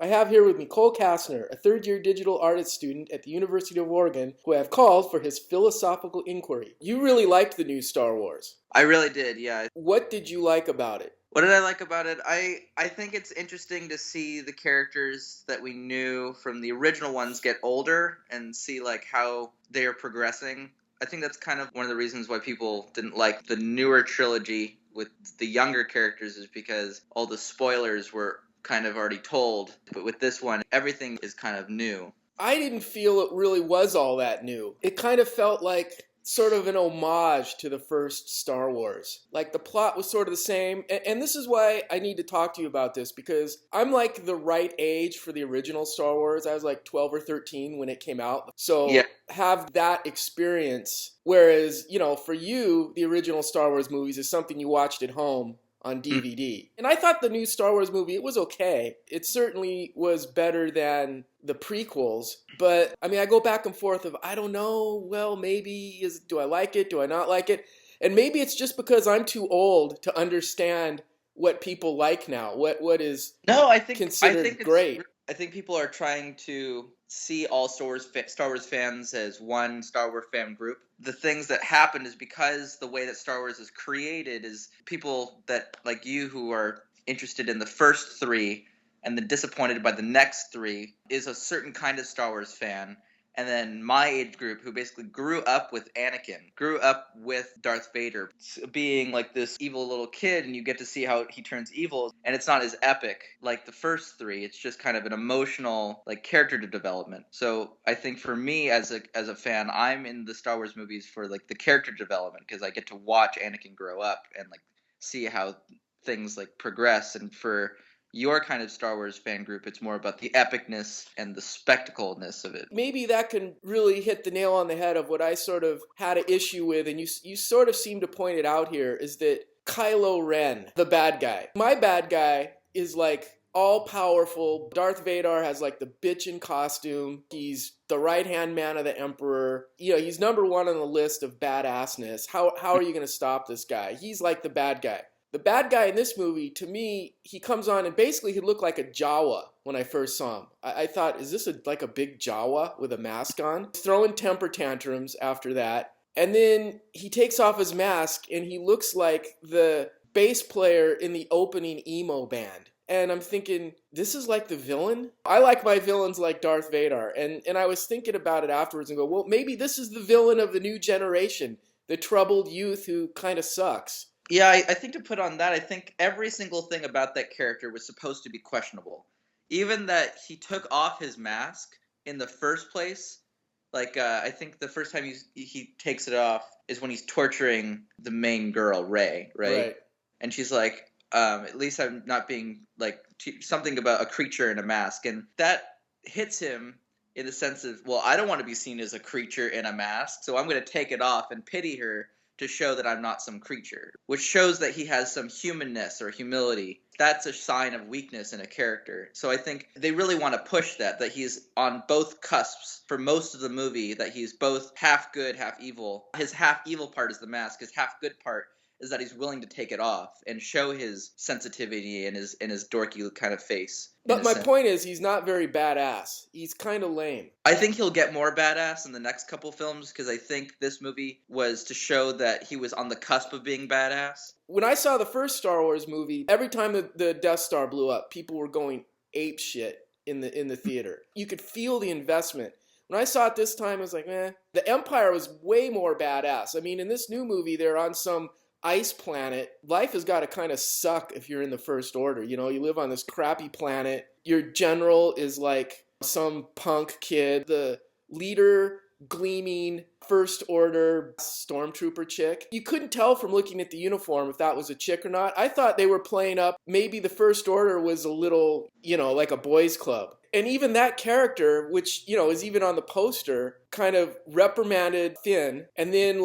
have here with me Cole Kastner, a third-year digital artist student at the University of Oregon, who I have called for his philosophical inquiry. You really liked the new Star Wars. I really did, yeah. What did you like about it? What did I like about it? I think it's interesting to see the characters that we knew from the original ones get older and see like how they are progressing. I think that's kind of one of the reasons why people didn't like the newer trilogy with the younger characters, is because all the spoilers were kind of already told. But with this one, everything is kind of new. I didn't feel it really was all that new. It kind of felt like sort of an homage to the first Star Wars. Like the plot was sort of the same. And this is why I need to talk to you about this, because I'm like the right age for the original Star Wars. I was like 12 or 13 when it came out. So Yeah. have that experience. Whereas, for you, the original Star Wars movies is something you watched at home on DVD. And I thought the new Star Wars movie, it was okay. It certainly was better than the prequels. But, I go back and forth of, I don't know, well, maybe, do I like it? Do I not like it? And maybe it's just because I'm too old to understand what people like now. What is considered great. I think people are trying to see all Star Wars fans as one Star Wars fan group. The things that happen is because the way that Star Wars is created is people that, like you, who are interested in the first three and then disappointed by the next three, is a certain kind of Star Wars fan. And then my age group, who basically grew up with Anakin, grew up with Darth Vader, being like this evil little kid, and you get to see how he turns evil. And it's not as epic like the first three. It's just kind of an emotional, like, character development. So I think for me as a fan, I'm in the Star Wars movies for like the character development, because I get to watch Anakin grow up and like see how things like progress. And for your kind of Star Wars fan group, it's more about the epicness and the spectacleness of it. Maybe that can really hit the nail on the head of what I sort of had an issue with, and you sort of seem to point it out here, is that Kylo Ren, the bad guy. My bad guy is like all-powerful. Darth Vader has like the bitchin' costume. He's the right-hand man of the Emperor. He's number one on the list of badassness. How are you going to stop this guy? He's like the bad guy. The bad guy in this movie, to me, he comes on and basically he looked like a Jawa when I first saw him. I thought, is this like a big Jawa with a mask on? He's throwing temper tantrums after that. And then he takes off his mask and he looks like the bass player in the opening emo band. And I'm thinking, this is like the villain? I like my villains like Darth Vader. And I was thinking about it afterwards and go, well, maybe this is the villain of the new generation, the troubled youth who kind of sucks. Yeah, I think to put on that, I think every single thing about that character was supposed to be questionable. Even that he took off his mask in the first place. Like, I think the first time he takes it off is when he's torturing the main girl, Rey, right? And she's like, at least I'm not being, like, something about a creature in a mask. And that hits him in the sense of, well, I don't want to be seen as a creature in a mask, so I'm going to take it off and pity her to show that I'm not some creature, which shows that he has some humanness or humility. That's a sign of weakness in a character. So I think they really want to push that he's on both cusps for most of the movie, that he's both half good, half evil. His half evil part is the mask. His half good part is that he's willing to take it off and show his sensitivity and his dorky kind of face. But my point is, he's not very badass. He's kind of lame. I think he'll get more badass in the next couple films, because I think this movie was to show that he was on the cusp of being badass. When I saw the first Star Wars movie, every time the Death Star blew up, people were going ape shit in the theater. You could feel the investment. When I saw it this time, I was like, The Empire was way more badass. In this new movie, they're on some ice planet. Life has got to kind of suck if you're in the First Order. You live on this crappy planet. Your general is like some punk kid. The leader, gleaming First Order stormtrooper chick. You couldn't tell from looking at the uniform if that was a chick or not. I thought they were playing up maybe the First Order was a little, like a boys club. And even that character, which, is even on the poster, kind of reprimanded Finn and then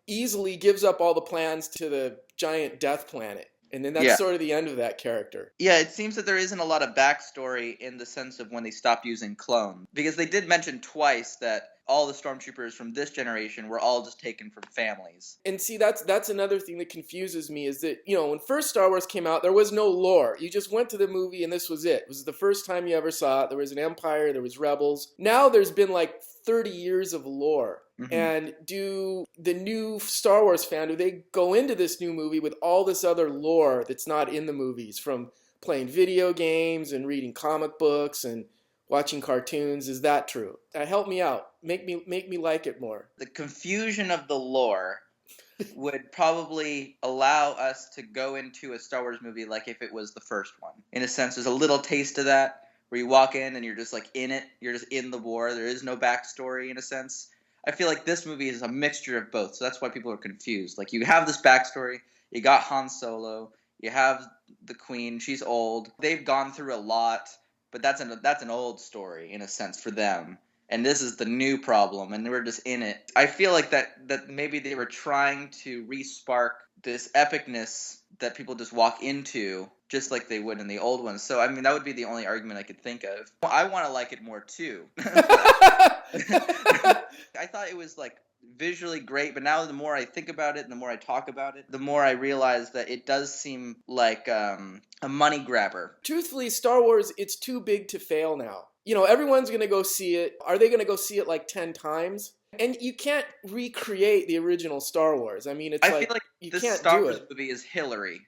easily gives up all the plans to the giant death planet. And then that's sort of the end of that character. Yeah, it seems that there isn't a lot of backstory in the sense of when they stopped using clones. Because they did mention twice that all the stormtroopers from this generation were all just taken from families. And see, that's another thing that confuses me is that, when first Star Wars came out, there was no lore. You just went to the movie and this was it. It was the first time you ever saw it. There was an Empire, there was Rebels. Now there's been like 30 years of lore. Mm-hmm. And do the new Star Wars fan, do they go into this new movie with all this other lore that's not in the movies, from playing video games and reading comic books and watching cartoons? Is that true? Help me out. Make me like it more. The confusion of the lore would probably allow us to go into a Star Wars movie like if it was the first one. In a sense, there's a little taste of that, where you walk in and you're just like in it. You're just in the war. There is no backstory in a sense. I feel like this movie is a mixture of both, so that's why people are confused. Like, you have this backstory. You got Han Solo. You have the Queen. She's old. They've gone through a lot, but that's an old story in a sense for them. And this is the new problem, and we're just in it. I feel like that maybe they were trying to re-spark this epicness that people just walk into, just like they would in the old ones. So, I mean, that would be the only argument I could think of. I want to like it more, too. I thought it was, like, visually great, but now the more I think about it and the more I talk about it, the more I realize that it does seem like a money grabber. Truthfully, Star Wars, it's too big to fail now. Everyone's going to go see it. Are they going to go see it like 10 times? And you can't recreate the original Star Wars. I mean, I feel like you this can't Star do Wars it. movie is Hillary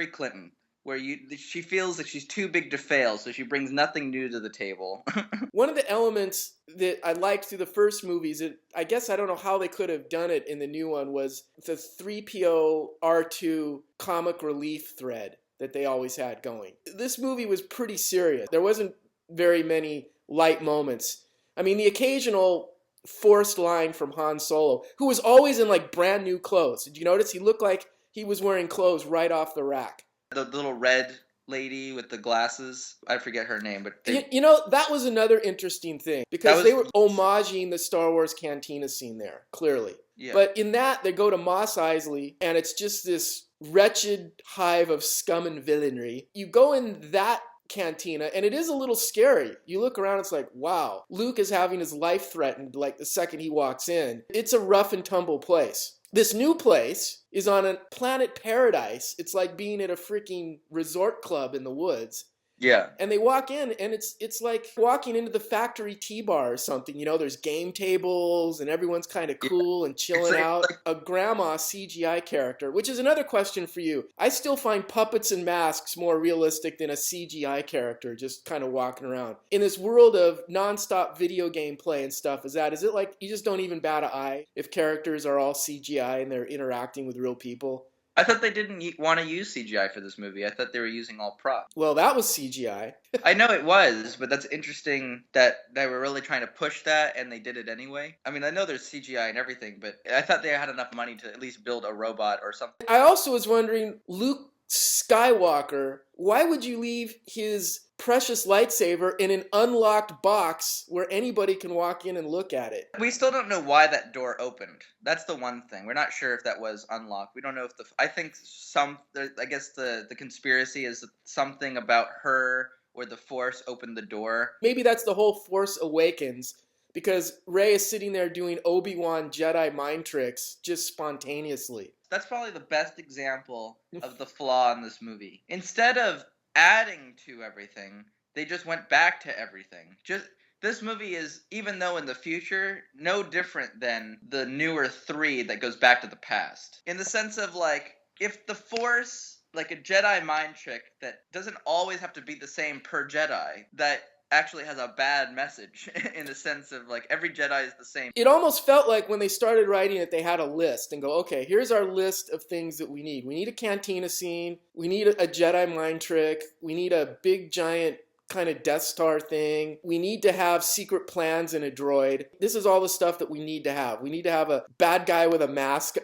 Clinton, where she feels like she's too big to fail, so she brings nothing new to the table. One of the elements that I liked through the first movies, I guess I don't know how they could have done it in the new one, was the 3PO R2 comic relief thread that they always had going. This movie was pretty serious. There wasn't very many light moments. I mean, the occasional forced line from Han Solo, who was always in like brand new clothes. Did you notice? He looked like he was wearing clothes right off the rack. The little red lady with the glasses, I forget her name, but that was another interesting thing, because they were homaging the Star Wars cantina scene there, clearly. Yeah. But in that, they go to Mos Eisley, and it's just this wretched hive of scum and villainy. You go in that cantina, and it is a little scary. You look around, it's like, wow, Luke is having his life threatened like the second he walks in. It's a rough and tumble place. This new place is on a planet paradise. It's like being at a freaking resort club in the woods. Yeah. And they walk in, and it's like walking into the factory tea bar or something. There's game tables, and everyone's kind of cool and chilling out. A grandma CGI character, which is another question for you. I still find puppets and masks more realistic than a CGI character just kind of walking around. In this world of nonstop video game play and stuff, is it like you just don't even bat an eye if characters are all CGI and they're interacting with real people? I thought they didn't want to use CGI for this movie. I thought they were using all props. Well, that was CGI. I know it was, but that's interesting that they were really trying to push that, and they did it anyway. I mean, I know there's CGI and everything, but I thought they had enough money to at least build a robot or something. I also was wondering, Luke Skywalker, why would you leave his precious lightsaber in an unlocked box where anybody can walk in and look at it? We still don't know why that door opened. That's the one thing. We're not sure if that was unlocked. We don't know if I guess the conspiracy is something about her or the Force opened the door. Maybe that's the whole Force Awakens, because Rey is sitting there doing Obi-Wan Jedi mind tricks just spontaneously. That's probably the best example of the flaw in this movie. Instead of adding to everything, they just went back to everything. This movie is, even though in the future, no different than the newer 3 that goes back to the past. In the sense of, like, if the Force, like a Jedi mind trick that doesn't always have to be the same per Jedi, that actually has a bad message in the sense of, like, every Jedi is the same. It almost felt like when they started writing it, they had a list and go, okay, here's our list of things that we need. We need a cantina scene. We need a Jedi mind trick. We need a big, giant kind of Death Star thing. We need to have secret plans in a droid. This is all the stuff that we need to have. We need to have a bad guy with a mask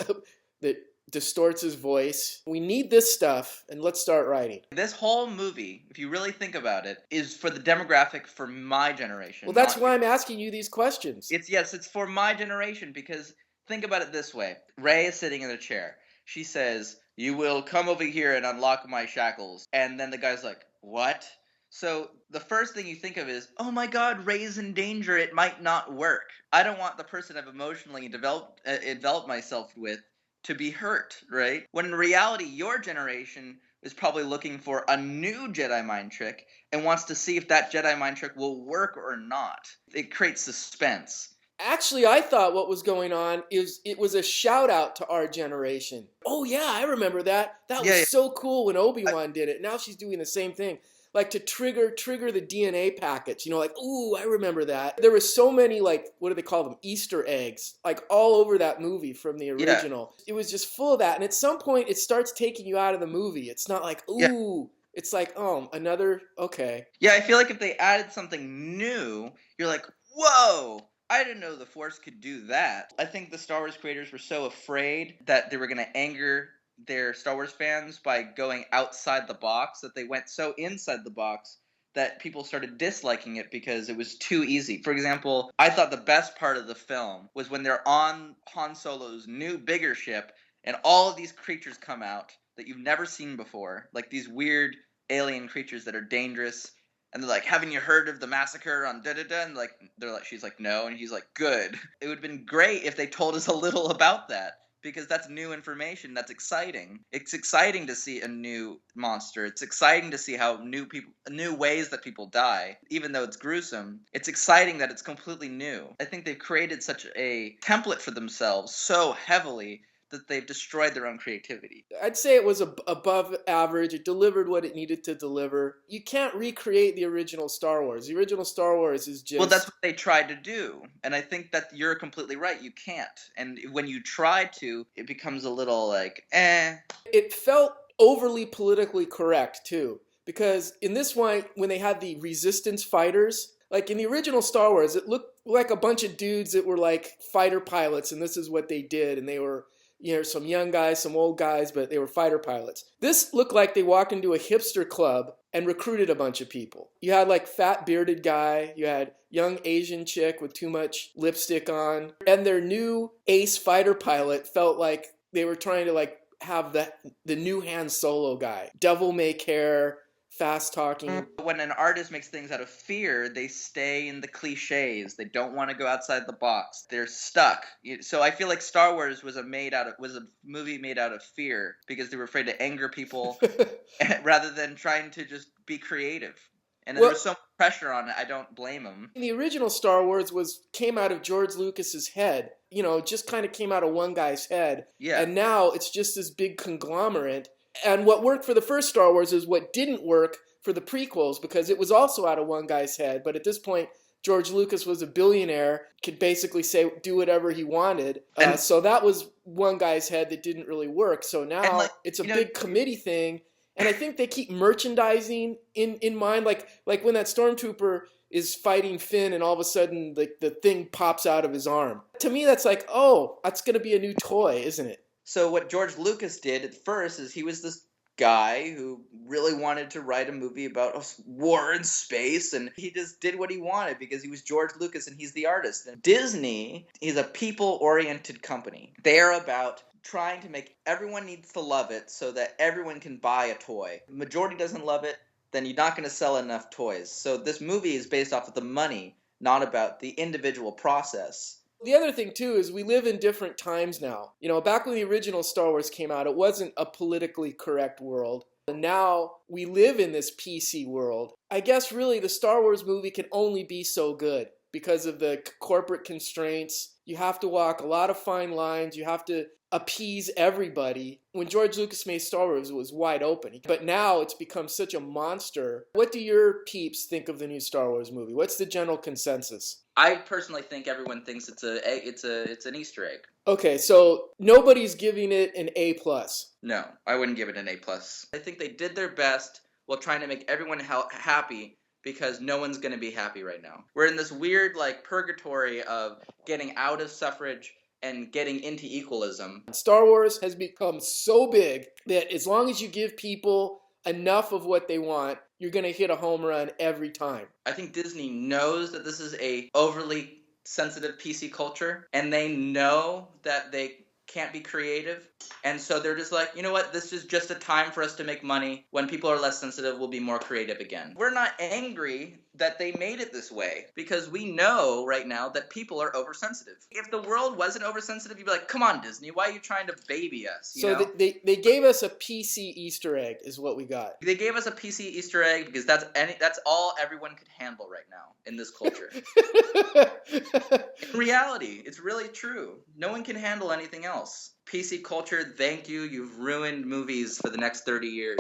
that distorts his voice. We need this stuff, and let's start writing. This whole movie, if you really think about it, is for the demographic for my generation. Well, that's why I'm asking you these questions. It's for my generation, because think about it this way. Rey is sitting in a chair. She says, "You will come over here and unlock my shackles." And then the guy's like, "What?" So the first thing you think of is, oh my God, Rey's in danger. It might not work. I don't want the person I've emotionally developed myself with to be hurt, right? When in reality, your generation is probably looking for a new Jedi mind trick and wants to see if that Jedi mind trick will work or not. It creates suspense. Actually, I thought what was going on is it was a shout out to our generation. Oh yeah, I remember that. That Yeah, was yeah. so cool when Obi-Wan did it. Now she's doing the same thing. Like to trigger the DNA packets. Like, ooh, I remember that. There were so many, like, what do they call them? Easter eggs, like all over that movie from the Yeah, original. It was just full of that. And at some point it starts taking you out of the movie. It's not like, yeah. ooh, it's like, oh, another, okay. Yeah, I feel like if they added something new, you're like, whoa, I didn't know the Force could do that. I think the Star Wars creators were so afraid that they were going to anger their Star Wars fans by going outside the box that they went so inside the box that people started disliking it because it was too easy. For example, I thought the best part of the film was when they're on Han Solo's new, bigger ship and all of these creatures come out that you've never seen before, like these weird alien creatures that are dangerous. And they're like, haven't you heard of the massacre on da-da-da? And she's like, no. And he's like, good. It would have been great if they told us a little about that, because that's new information. That's exciting. It's exciting to see a new monster. It's exciting to see how new ways that people die, even though it's gruesome. It's exciting that it's completely new. I think they've created such a template for themselves so heavily that they've destroyed their own creativity. I'd say it was above average. It delivered what it needed to deliver. You can't recreate the original Star Wars. The original Star Wars is just... Well, that's what they tried to do. And I think that you're completely right. You can't. And when you try to, it becomes a little like, eh. It felt overly politically correct, too. Because in this one, when they had the resistance fighters, like in the original Star Wars, it looked like a bunch of dudes that were like fighter pilots, and this is what they did. And they were... some young guys, some old guys, but they were fighter pilots. This looked like they walked into a hipster club and recruited a bunch of people. You had like fat bearded guy, you had young Asian chick with too much lipstick on, and their new ace fighter pilot felt like they were trying to like have the new Han Solo guy. Devil may care, fast talking. When an artist makes things out of fear, they stay in the cliches. They don't want to go outside the box. They're stuck. So I feel like Star Wars was a movie made out of fear because they were afraid to anger people rather than trying to just be creative. And there was so much pressure on it. I don't blame them. The original Star Wars came out of George Lucas's head. Just kind of came out of one guy's head. Yeah. And now it's just this big conglomerate. And what worked for the first Star Wars is what didn't work for the prequels, because it was also out of one guy's head. But at this point, George Lucas was a billionaire, could basically do whatever he wanted. So that was one guy's head that didn't really work. So now it's a big committee thing. And I think they keep merchandising in mind. Like when that stormtrooper is fighting Finn and all of a sudden the thing pops out of his arm. To me, that's like, oh, that's going to be a new toy, isn't it? So what George Lucas did at first is he was this guy who really wanted to write a movie about a war in space, and he just did what he wanted because he was George Lucas and he's the artist. And Disney is a people-oriented company. They're about trying to make everyone needs to love it so that everyone can buy a toy. The majority doesn't love it, then you're not going to sell enough toys. So this movie is based off of the money, not about the individual process. The other thing, too, is we live in different times now. Back when the original Star Wars came out, it wasn't a politically correct world. And now we live in this PC world. I guess really the Star Wars movie can only be so good because of the corporate constraints. You have to walk a lot of fine lines. You have to appease everybody. When George Lucas made Star Wars, it was wide open. But now it's become such a monster. What do your peeps think of the new Star Wars movie? What's the general consensus? I personally think everyone thinks it's an Easter egg. Okay, so nobody's giving it an A+. No, I wouldn't give it an A+. I think they did their best while trying to make everyone happy, because no one's going to be happy right now. We're in this weird purgatory of getting out of suffrage and getting into equalism. Star Wars has become so big that as long as you give people enough of what they want, you're going to hit a home run every time. I think Disney knows that this is a overly sensitive PC culture, and they know that they can't be creative. And so they're just like, you know what, this is just a time for us to make money. When people are less sensitive, we'll be more creative again. We're not angry that they made it this way, because we know right now that people are oversensitive. If the world wasn't oversensitive, you'd be like, come on, Disney, why are you trying to baby us? You know? They gave us a PC Easter egg is what we got. They gave us a PC Easter egg because that's all everyone could handle right now in this culture. In reality, it's really true. No one can handle anything else. PC culture, thank you. You've ruined movies for the next 30 years.